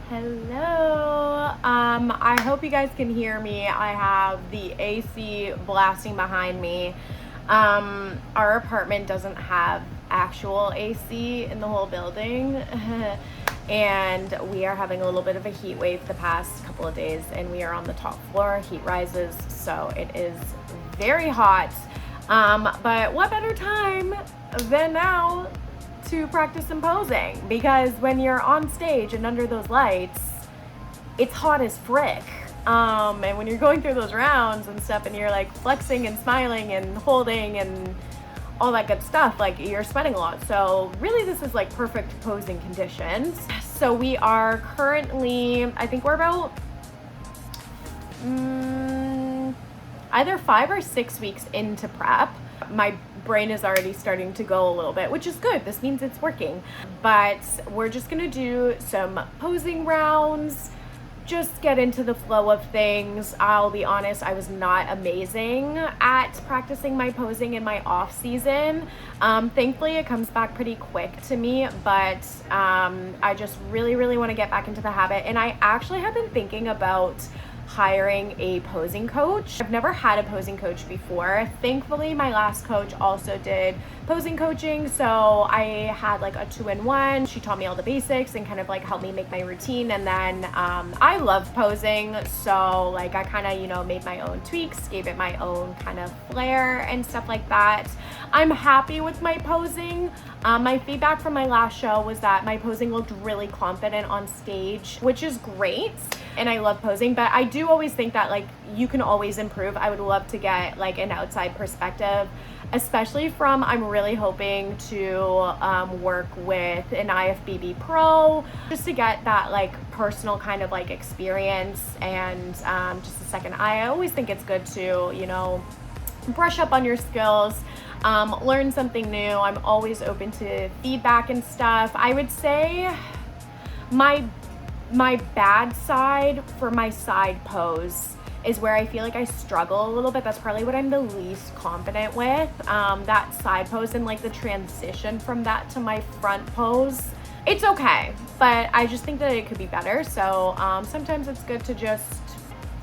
Hello. I hope you guys can hear me. I have the AC blasting behind me. Our apartment doesn't have actual AC in the whole building. And we are having a little bit of a heat wave the past couple of days, and we are on the top floor. Heat rises, so it is very hot. But what better time than now to practice some posing, because when you're on stage and under those lights, it's hot as frick. And when you're going through those rounds and stuff and you're like flexing and smiling and holding and all that good stuff, like you're sweating a lot. So really this is like perfect posing conditions. So we are currently, I think we're about either 5 or 6 weeks into prep. My brain is already starting to go a little bit, which is good. This means it's working. But we're just gonna do some posing rounds, just get into the flow of things. I'll be honest, I was not amazing at practicing my posing in my off season. Thankfully it comes back pretty quick to me, but I just really want to get back into the habit. And I actually have been thinking about hiring a posing coach. I've never had a posing coach before. Thankfully, my last coach also did posing coaching, so I had like a 2-in-1. She taught me all the basics and kind of like helped me make my routine. And then I love posing, so like I kind of, made my own tweaks, gave it my own kind of flair and stuff like that. I'm happy with my posing. My feedback from my last show was that my posing looked really confident on stage, which is great. And I love posing, but I do always think that like you can always improve. I would love to get like an outside perspective, especially from, I'm really hoping to work with an IFBB pro, just to get that like personal kind of like experience and just a second eye. I always think it's good to, brush up on your skills, learn something new. I'm always open to feedback and stuff. I would say my bad side for my side pose is where I feel like I struggle a little bit. That's probably what I'm the least confident with, that side pose and like the transition from that to my front pose. It's okay, but I just think that it could be better. So sometimes it's good to just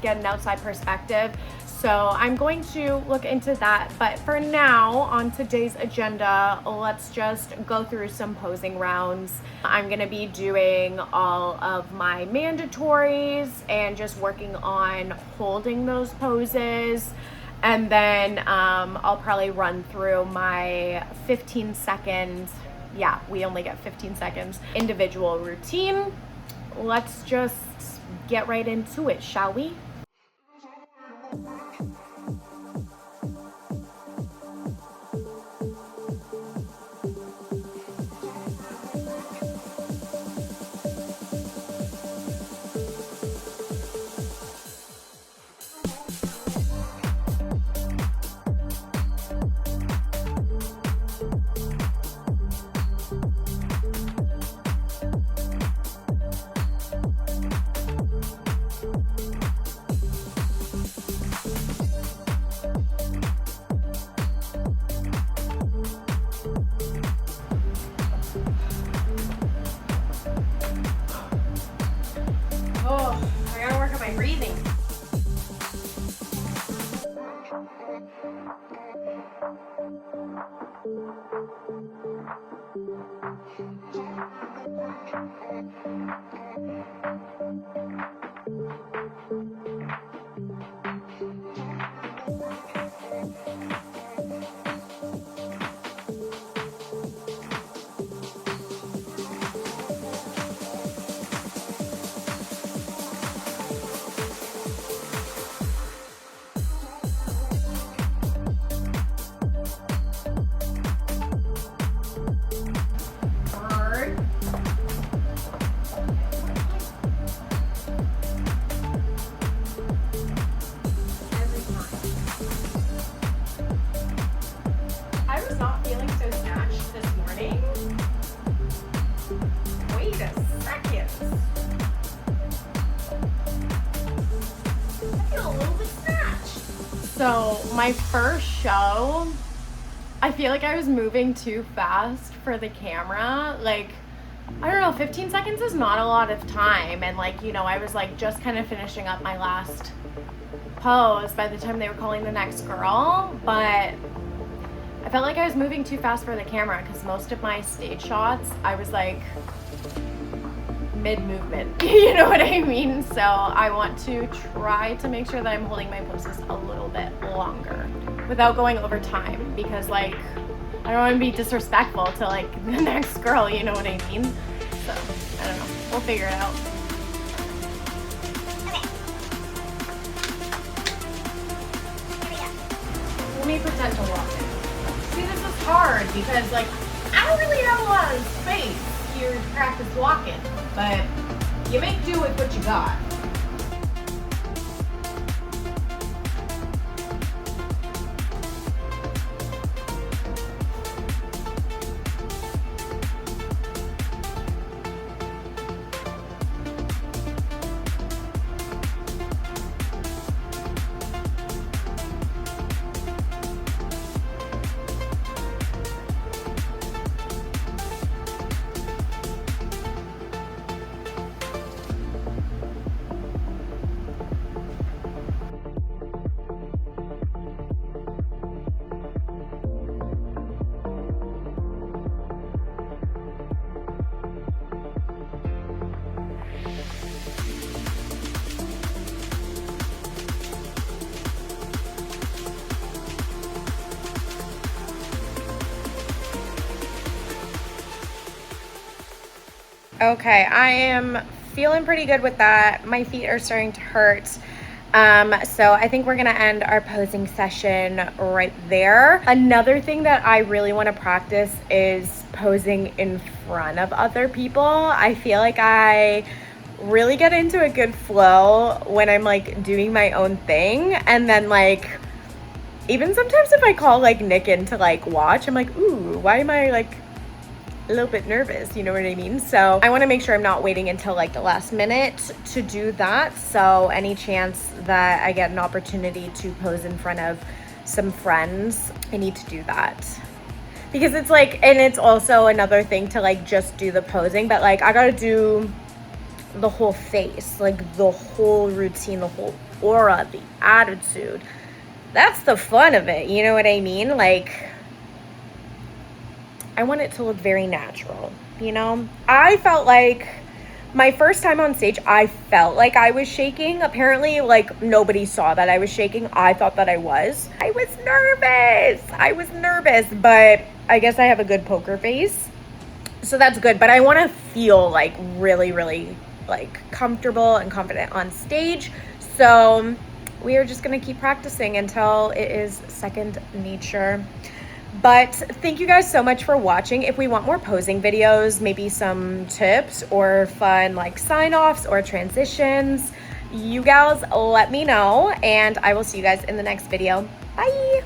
get an outside perspective. So I'm going to look into that. But for now, on today's agenda, let's just go through some posing rounds. I'm gonna be doing all of my mandatories and just working on holding those poses. And then I'll probably run through my 15-second, we only get 15 seconds, individual routine. Let's just get right into it, shall we? Breathing. So my first show, I feel like I was moving too fast for the camera. Like I don't know, 15 seconds is not a lot of time. And like, you know, I was like just kind of finishing up my last pose by the time they were calling the next girl, but I felt like I was moving too fast for the camera because most of my stage shots, I was like mid-movement, you know what I mean? So I want to try to make sure that I'm holding my poses a little bit longer without going over time, because like I don't want to be disrespectful to like the next girl, you know what I mean? So I don't know, we'll figure it out. Let me pretend to walk in. See, this is hard because like I don't really have a lot of space here to practice walking, but you make do with what you got. Okay, I am feeling pretty good with that. My feet are starting to hurt. So I think we're gonna end our posing session right there. Another thing that I really want to practice is posing in front of other people. I feel like I really get into a good flow when I'm like doing my own thing, and then like even sometimes if I call like Nick in to like watch, I'm like, ooh, why am I like a little bit nervous, you know what I mean? So I want to make sure I'm not waiting until like the last minute to do that. So any chance that I get an opportunity to pose in front of some friends, I need to do that. Because it's like, and it's also another thing to like just do the posing, but like I gotta do the whole face, like the whole routine, the whole aura, the attitude. That's the fun of it, you know what I mean? Like I want it to look very natural, you know? I felt like my first time on stage, I felt like I was shaking. Apparently, like nobody saw that I was shaking. I thought that I was. I was nervous, but I guess I have a good poker face. So that's good, but I want to feel like really, really like comfortable and confident on stage. So we are just going to keep practicing until it is second nature. But thank you guys so much for watching. If we want more posing videos, maybe some tips or fun like sign-offs or transitions, you gals let me know, and I will see you guys in the next video. Bye!